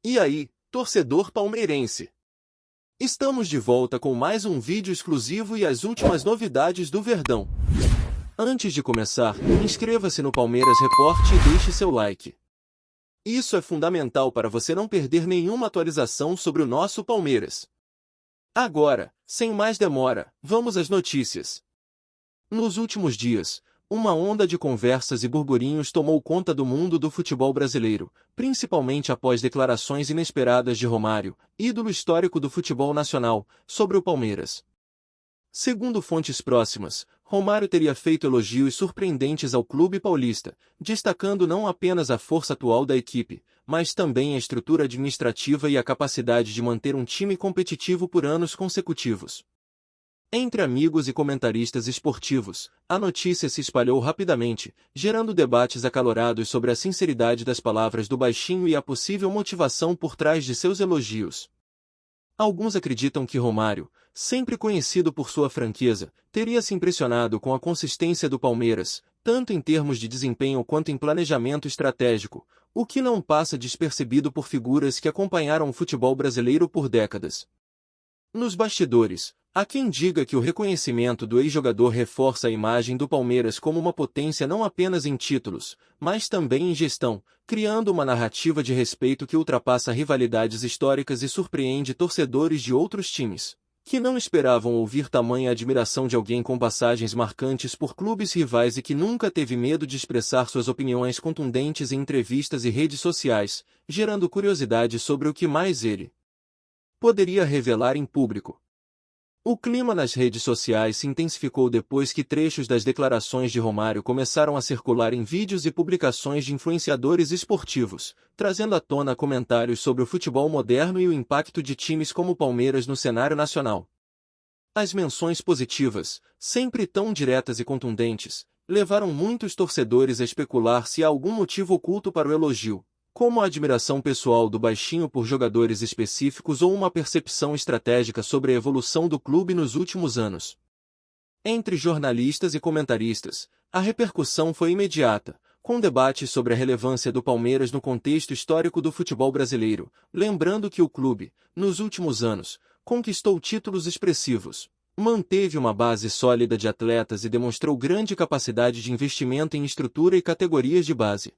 E aí, torcedor palmeirense? Estamos de volta com mais um vídeo exclusivo e as últimas novidades do Verdão. Antes de começar, inscreva-se no Palmeiras Report e deixe seu like. Isso é fundamental para você não perder nenhuma atualização sobre o nosso Palmeiras. Agora, sem mais demora, vamos às notícias. Nos últimos dias, uma onda de conversas e burburinhos tomou conta do mundo do futebol brasileiro, principalmente após declarações inesperadas de Romário, ídolo histórico do futebol nacional, sobre o Palmeiras. Segundo fontes próximas, Romário teria feito elogios surpreendentes ao clube paulista, destacando não apenas a força atual da equipe, mas também a estrutura administrativa e a capacidade de manter um time competitivo por anos consecutivos. Entre amigos e comentaristas esportivos, a notícia se espalhou rapidamente, gerando debates acalorados sobre a sinceridade das palavras do baixinho e a possível motivação por trás de seus elogios. Alguns acreditam que Romário, sempre conhecido por sua franqueza, teria se impressionado com a consistência do Palmeiras, tanto em termos de desempenho quanto em planejamento estratégico, o que não passa despercebido por figuras que acompanharam o futebol brasileiro por décadas. Nos bastidores, há quem diga que o reconhecimento do ex-jogador reforça a imagem do Palmeiras como uma potência não apenas em títulos, mas também em gestão, criando uma narrativa de respeito que ultrapassa rivalidades históricas e surpreende torcedores de outros times, que não esperavam ouvir tamanha admiração de alguém com passagens marcantes por clubes rivais e que nunca teve medo de expressar suas opiniões contundentes em entrevistas e redes sociais, gerando curiosidade sobre o que mais ele poderia revelar em público. O clima nas redes sociais se intensificou depois que trechos das declarações de Romário começaram a circular em vídeos e publicações de influenciadores esportivos, trazendo à tona comentários sobre o futebol moderno e o impacto de times como o Palmeiras no cenário nacional. As menções positivas, sempre tão diretas e contundentes, levaram muitos torcedores a especular se há algum motivo oculto para o elogio, como a admiração pessoal do baixinho por jogadores específicos ou uma percepção estratégica sobre a evolução do clube nos últimos anos. Entre jornalistas e comentaristas, a repercussão foi imediata, com debates sobre a relevância do Palmeiras no contexto histórico do futebol brasileiro, lembrando que o clube, nos últimos anos, conquistou títulos expressivos, manteve uma base sólida de atletas e demonstrou grande capacidade de investimento em estrutura e categorias de base.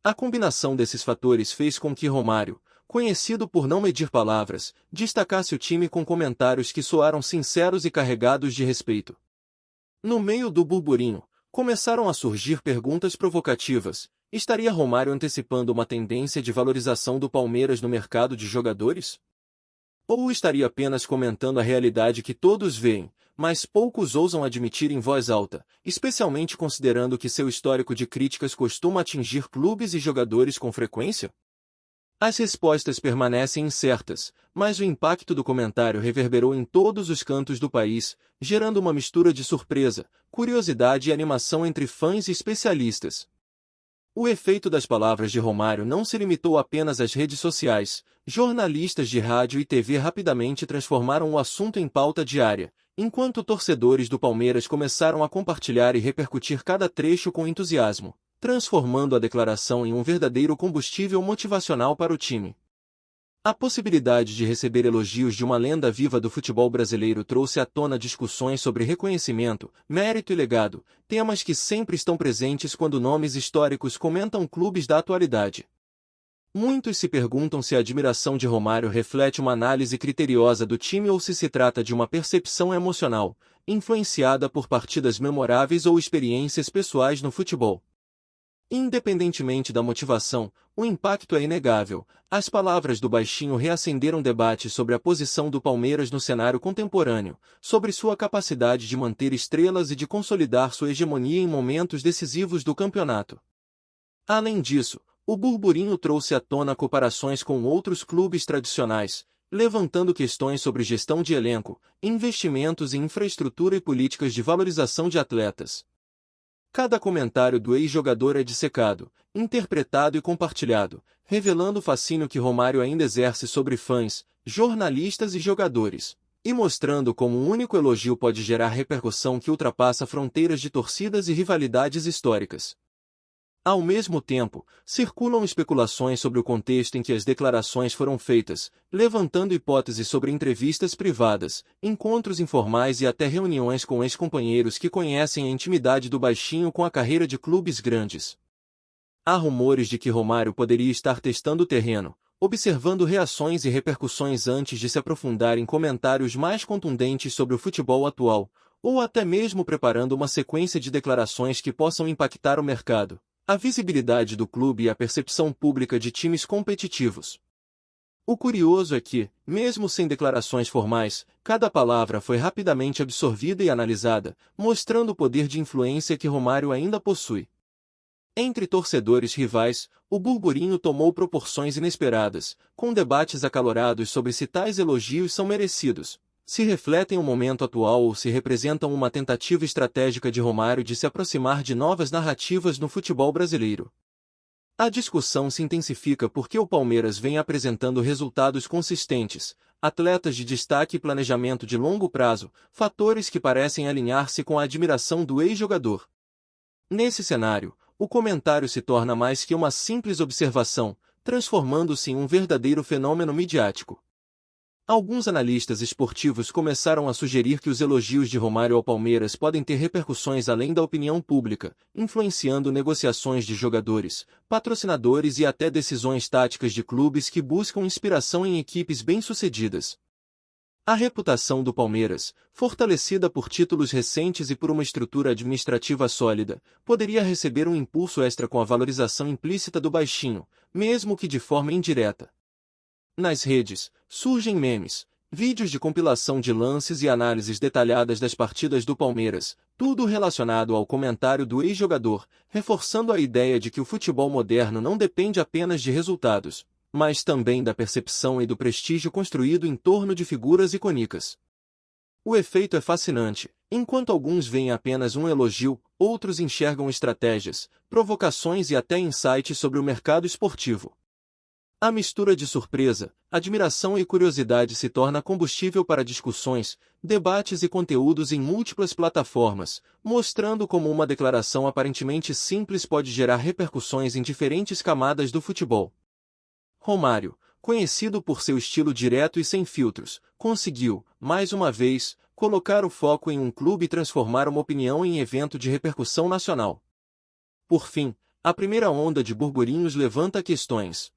A combinação desses fatores fez com que Romário, conhecido por não medir palavras, destacasse o time com comentários que soaram sinceros e carregados de respeito. No meio do burburinho, começaram a surgir perguntas provocativas: estaria Romário antecipando uma tendência de valorização do Palmeiras no mercado de jogadores? Ou estaria apenas comentando a realidade que todos veem, mas poucos ousam admitir em voz alta, especialmente considerando que seu histórico de críticas costuma atingir clubes e jogadores com frequência? As respostas permanecem incertas, mas o impacto do comentário reverberou em todos os cantos do país, gerando uma mistura de surpresa, curiosidade e animação entre fãs e especialistas. O efeito das palavras de Romário não se limitou apenas às redes sociais. Jornalistas de rádio e TV rapidamente transformaram o assunto em pauta diária, enquanto torcedores do Palmeiras começaram a compartilhar e repercutir cada trecho com entusiasmo, transformando a declaração em um verdadeiro combustível motivacional para o time. A possibilidade de receber elogios de uma lenda viva do futebol brasileiro trouxe à tona discussões sobre reconhecimento, mérito e legado, temas que sempre estão presentes quando nomes históricos comentam clubes da atualidade. Muitos se perguntam se a admiração de Romário reflete uma análise criteriosa do time ou se trata de uma percepção emocional, influenciada por partidas memoráveis ou experiências pessoais no futebol. Independentemente da motivação, o impacto é inegável. As palavras do baixinho reacenderam debates sobre a posição do Palmeiras no cenário contemporâneo, sobre sua capacidade de manter estrelas e de consolidar sua hegemonia em momentos decisivos do campeonato. Além disso, o burburinho trouxe à tona comparações com outros clubes tradicionais, levantando questões sobre gestão de elenco, investimentos em infraestrutura e políticas de valorização de atletas. Cada comentário do ex-jogador é dissecado, interpretado e compartilhado, revelando o fascínio que Romário ainda exerce sobre fãs, jornalistas e jogadores, e mostrando como um único elogio pode gerar repercussão que ultrapassa fronteiras de torcidas e rivalidades históricas. Ao mesmo tempo, circulam especulações sobre o contexto em que as declarações foram feitas, levantando hipóteses sobre entrevistas privadas, encontros informais e até reuniões com ex-companheiros que conhecem a intimidade do baixinho com a carreira de clubes grandes. Há rumores de que Romário poderia estar testando o terreno, observando reações e repercussões antes de se aprofundar em comentários mais contundentes sobre o futebol atual, ou até mesmo preparando uma sequência de declarações que possam impactar o mercado, a visibilidade do clube e a percepção pública de times competitivos. O curioso é que, mesmo sem declarações formais, cada palavra foi rapidamente absorvida e analisada, mostrando o poder de influência que Romário ainda possui. Entre torcedores rivais, o burburinho tomou proporções inesperadas, com debates acalorados sobre se tais elogios são merecidos, se refletem o momento atual ou se representam uma tentativa estratégica de Romário de se aproximar de novas narrativas no futebol brasileiro. A discussão se intensifica porque o Palmeiras vem apresentando resultados consistentes, atletas de destaque e planejamento de longo prazo, fatores que parecem alinhar-se com a admiração do ex-jogador. Nesse cenário, o comentário se torna mais que uma simples observação, transformando-se em um verdadeiro fenômeno midiático. Alguns analistas esportivos começaram a sugerir que os elogios de Romário ao Palmeiras podem ter repercussões além da opinião pública, influenciando negociações de jogadores, patrocinadores e até decisões táticas de clubes que buscam inspiração em equipes bem-sucedidas. A reputação do Palmeiras, fortalecida por títulos recentes e por uma estrutura administrativa sólida, poderia receber um impulso extra com a valorização implícita do baixinho, mesmo que de forma indireta. Nas redes, surgem memes, vídeos de compilação de lances e análises detalhadas das partidas do Palmeiras, tudo relacionado ao comentário do ex-jogador, reforçando a ideia de que o futebol moderno não depende apenas de resultados, mas também da percepção e do prestígio construído em torno de figuras icônicas. O efeito é fascinante. Enquanto alguns veem apenas um elogio, outros enxergam estratégias, provocações e até insights sobre o mercado esportivo. A mistura de surpresa, admiração e curiosidade se torna combustível para discussões, debates e conteúdos em múltiplas plataformas, mostrando como uma declaração aparentemente simples pode gerar repercussões em diferentes camadas do futebol. Romário, conhecido por seu estilo direto e sem filtros, conseguiu, mais uma vez, colocar o foco em um clube e transformar uma opinião em evento de repercussão nacional. Por fim, a primeira onda de burburinhos levanta questões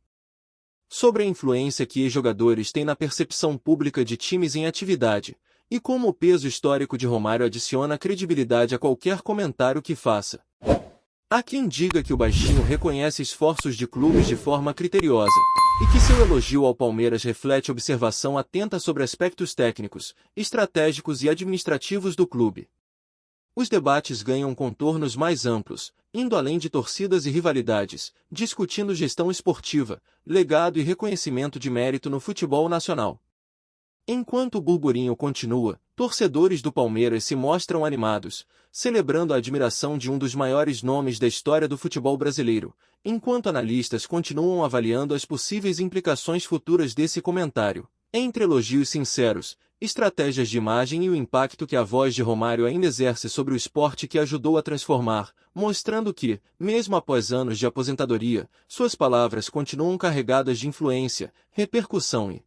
sobre a influência que ex-jogadores têm na percepção pública de times em atividade, e como o peso histórico de Romário adiciona credibilidade a qualquer comentário que faça. Há quem diga que o baixinho reconhece esforços de clubes de forma criteriosa, e que seu elogio ao Palmeiras reflete observação atenta sobre aspectos técnicos, estratégicos e administrativos do clube. Os debates ganham contornos mais amplos, indo além de torcidas e rivalidades, discutindo gestão esportiva, legado e reconhecimento de mérito no futebol nacional. Enquanto o burburinho continua, torcedores do Palmeiras se mostram animados, celebrando a admiração de um dos maiores nomes da história do futebol brasileiro, enquanto analistas continuam avaliando as possíveis implicações futuras desse comentário. Entre elogios sinceros, estratégias de imagem e o impacto que a voz de Romário ainda exerce sobre o esporte que ajudou a transformar, mostrando que, mesmo após anos de aposentadoria, suas palavras continuam carregadas de influência, repercussão e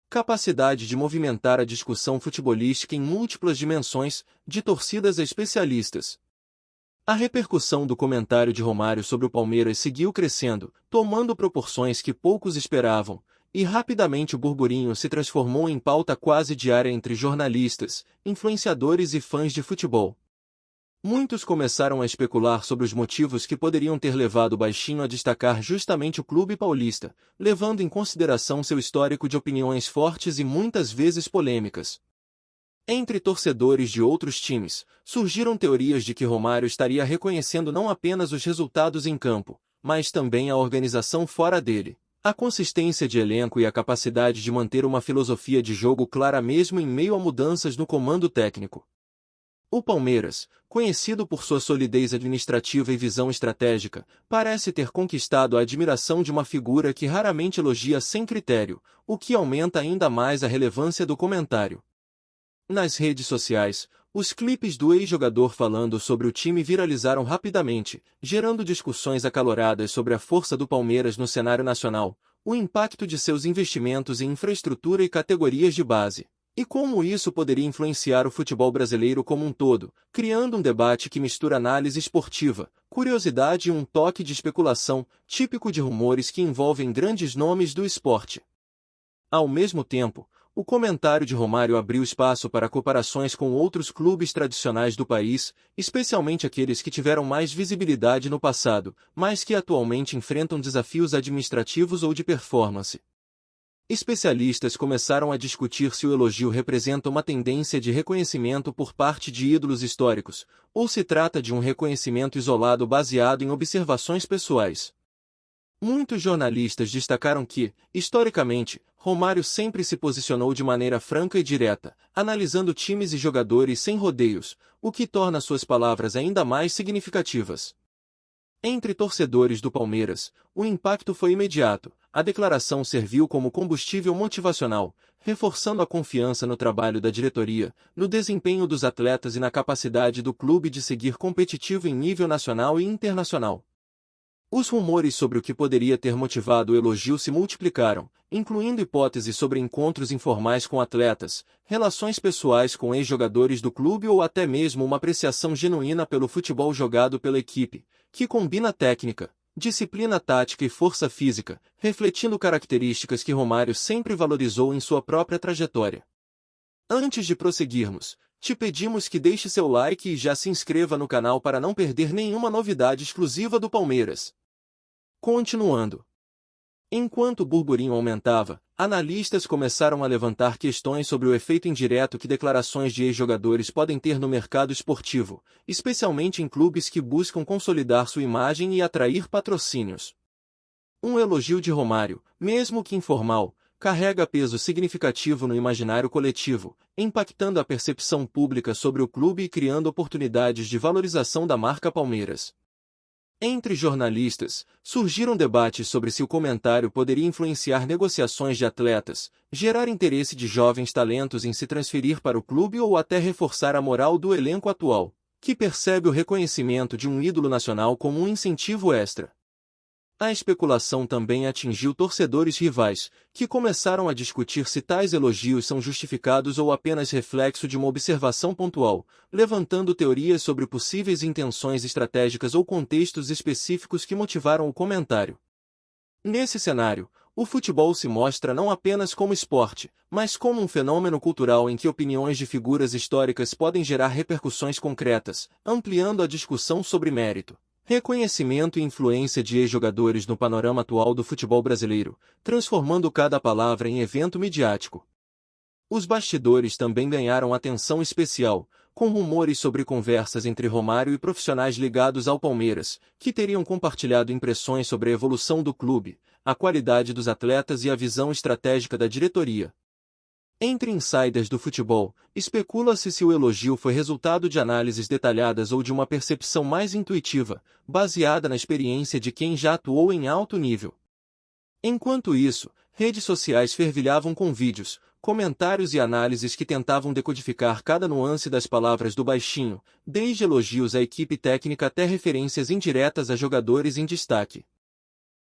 capacidade de movimentar a discussão futebolística em múltiplas dimensões, de torcidas a especialistas. A repercussão do comentário de Romário sobre o Palmeiras seguiu crescendo, tomando proporções que poucos esperavam, e rapidamente o burburinho se transformou em pauta quase diária entre jornalistas, influenciadores e fãs de futebol. Muitos começaram a especular sobre os motivos que poderiam ter levado o baixinho a destacar justamente o clube paulista, levando em consideração seu histórico de opiniões fortes e muitas vezes polêmicas. Entre torcedores de outros times, surgiram teorias de que Romário estaria reconhecendo não apenas os resultados em campo, mas também a organização fora dele, a consistência de elenco e a capacidade de manter uma filosofia de jogo clara mesmo em meio a mudanças no comando técnico. O Palmeiras, conhecido por sua solidez administrativa e visão estratégica, parece ter conquistado a admiração de uma figura que raramente elogia sem critério, o que aumenta ainda mais a relevância do comentário. Nas redes sociais, Os clipes do ex-jogador falando sobre o time viralizaram rapidamente, gerando discussões acaloradas sobre a força do Palmeiras no cenário nacional, o impacto de seus investimentos em infraestrutura e categorias de base, e como isso poderia influenciar o futebol brasileiro como um todo, criando um debate que mistura análise esportiva, curiosidade e um toque de especulação, típico de rumores que envolvem grandes nomes do esporte. Ao mesmo tempo, o comentário de Romário abriu espaço para comparações com outros clubes tradicionais do país, especialmente aqueles que tiveram mais visibilidade no passado, mas que atualmente enfrentam desafios administrativos ou de performance. Especialistas começaram a discutir se o elogio representa uma tendência de reconhecimento por parte de ídolos históricos, ou se trata de um reconhecimento isolado baseado em observações pessoais. Muitos jornalistas destacaram que, historicamente, Romário sempre se posicionou de maneira franca e direta, analisando times e jogadores sem rodeios, o que torna suas palavras ainda mais significativas. Entre torcedores do Palmeiras, o impacto foi imediato. A declaração serviu como combustível motivacional, reforçando a confiança no trabalho da diretoria, no desempenho dos atletas e na capacidade do clube de seguir competitivo em nível nacional e internacional. Os rumores sobre o que poderia ter motivado o elogio se multiplicaram, incluindo hipóteses sobre encontros informais com atletas, relações pessoais com ex-jogadores do clube ou até mesmo uma apreciação genuína pelo futebol jogado pela equipe, que combina técnica, disciplina tática e força física, refletindo características que Romário sempre valorizou em sua própria trajetória. Antes de prosseguirmos, te pedimos que deixe seu like e já se inscreva no canal para não perder nenhuma novidade exclusiva do Palmeiras. Continuando. Enquanto o burburinho aumentava, analistas começaram a levantar questões sobre o efeito indireto que declarações de ex-jogadores podem ter no mercado esportivo, especialmente em clubes que buscam consolidar sua imagem e atrair patrocínios. Um elogio de Romário, mesmo que informal, carrega peso significativo no imaginário coletivo, impactando a percepção pública sobre o clube e criando oportunidades de valorização da marca Palmeiras. Entre jornalistas, surgiram debates sobre se o comentário poderia influenciar negociações de atletas, gerar interesse de jovens talentos em se transferir para o clube ou até reforçar a moral do elenco atual, que percebe o reconhecimento de um ídolo nacional como um incentivo extra. A especulação também atingiu torcedores rivais, que começaram a discutir se tais elogios são justificados ou apenas reflexo de uma observação pontual, levantando teorias sobre possíveis intenções estratégicas ou contextos específicos que motivaram o comentário. Nesse cenário, o futebol se mostra não apenas como esporte, mas como um fenômeno cultural em que opiniões de figuras históricas podem gerar repercussões concretas, ampliando a discussão sobre mérito, reconhecimento e influência de ex-jogadores no panorama atual do futebol brasileiro, transformando cada palavra em evento midiático. Os bastidores também ganharam atenção especial, com rumores sobre conversas entre Romário e profissionais ligados ao Palmeiras, que teriam compartilhado impressões sobre a evolução do clube, a qualidade dos atletas e a visão estratégica da diretoria. Entre insiders do futebol, especula-se se o elogio foi resultado de análises detalhadas ou de uma percepção mais intuitiva, baseada na experiência de quem já atuou em alto nível. Enquanto isso, redes sociais fervilhavam com vídeos, comentários e análises que tentavam decodificar cada nuance das palavras do baixinho, desde elogios à equipe técnica até referências indiretas a jogadores em destaque.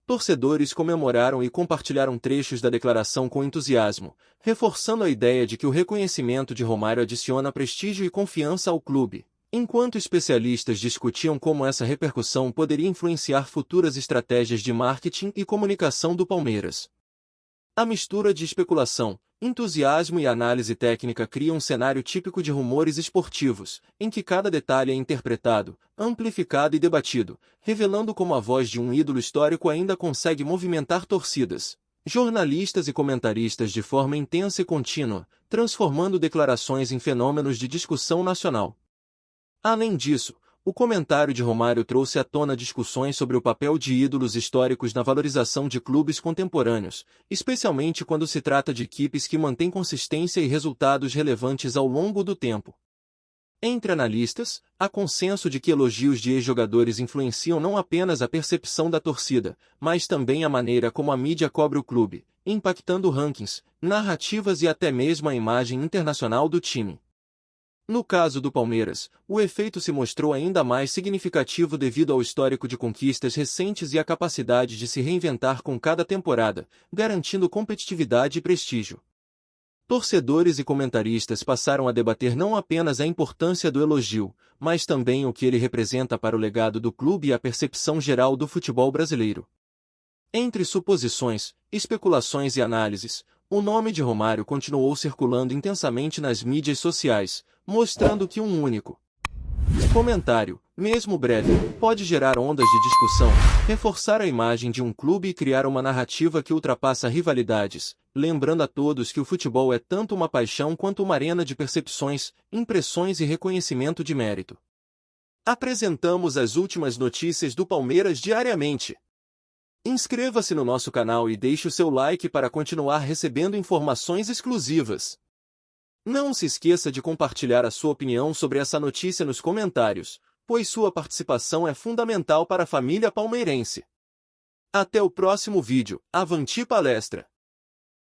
Torcedores comemoraram e compartilharam trechos da declaração com entusiasmo, reforçando a ideia de que o reconhecimento de Romário adiciona prestígio e confiança ao clube, enquanto especialistas discutiam como essa repercussão poderia influenciar futuras estratégias de marketing e comunicação do Palmeiras. A mistura de especulação, entusiasmo e análise técnica cria um cenário típico de rumores esportivos, em que cada detalhe é interpretado, amplificado e debatido, revelando como a voz de um ídolo histórico ainda consegue movimentar torcidas, jornalistas e comentaristas de forma intensa e contínua, transformando declarações em fenômenos de discussão nacional. Além disso, o comentário de Romário trouxe à tona discussões sobre o papel de ídolos históricos na valorização de clubes contemporâneos, especialmente quando se trata de equipes que mantêm consistência e resultados relevantes ao longo do tempo. Entre analistas, há consenso de que elogios de ex-jogadores influenciam não apenas a percepção da torcida, mas também a maneira como a mídia cobre o clube, impactando rankings, narrativas e até mesmo a imagem internacional do time. No caso do Palmeiras, o efeito se mostrou ainda mais significativo devido ao histórico de conquistas recentes e à capacidade de se reinventar com cada temporada, garantindo competitividade e prestígio. Torcedores e comentaristas passaram a debater não apenas a importância do elogio, mas também o que ele representa para o legado do clube e a percepção geral do futebol brasileiro. Entre suposições, especulações e análises, o nome de Romário continuou circulando intensamente nas mídias sociais, mostrando que um único comentário, mesmo breve, pode gerar ondas de discussão, reforçar a imagem de um clube e criar uma narrativa que ultrapassa rivalidades, lembrando a todos que o futebol é tanto uma paixão quanto uma arena de percepções, impressões e reconhecimento de mérito. Apresentamos as últimas notícias do Palmeiras diariamente. Inscreva-se no nosso canal e deixe o seu like para continuar recebendo informações exclusivas. Não se esqueça de compartilhar a sua opinião sobre essa notícia nos comentários, pois sua participação é fundamental para a família palmeirense. Até o próximo vídeo. Avante palestra!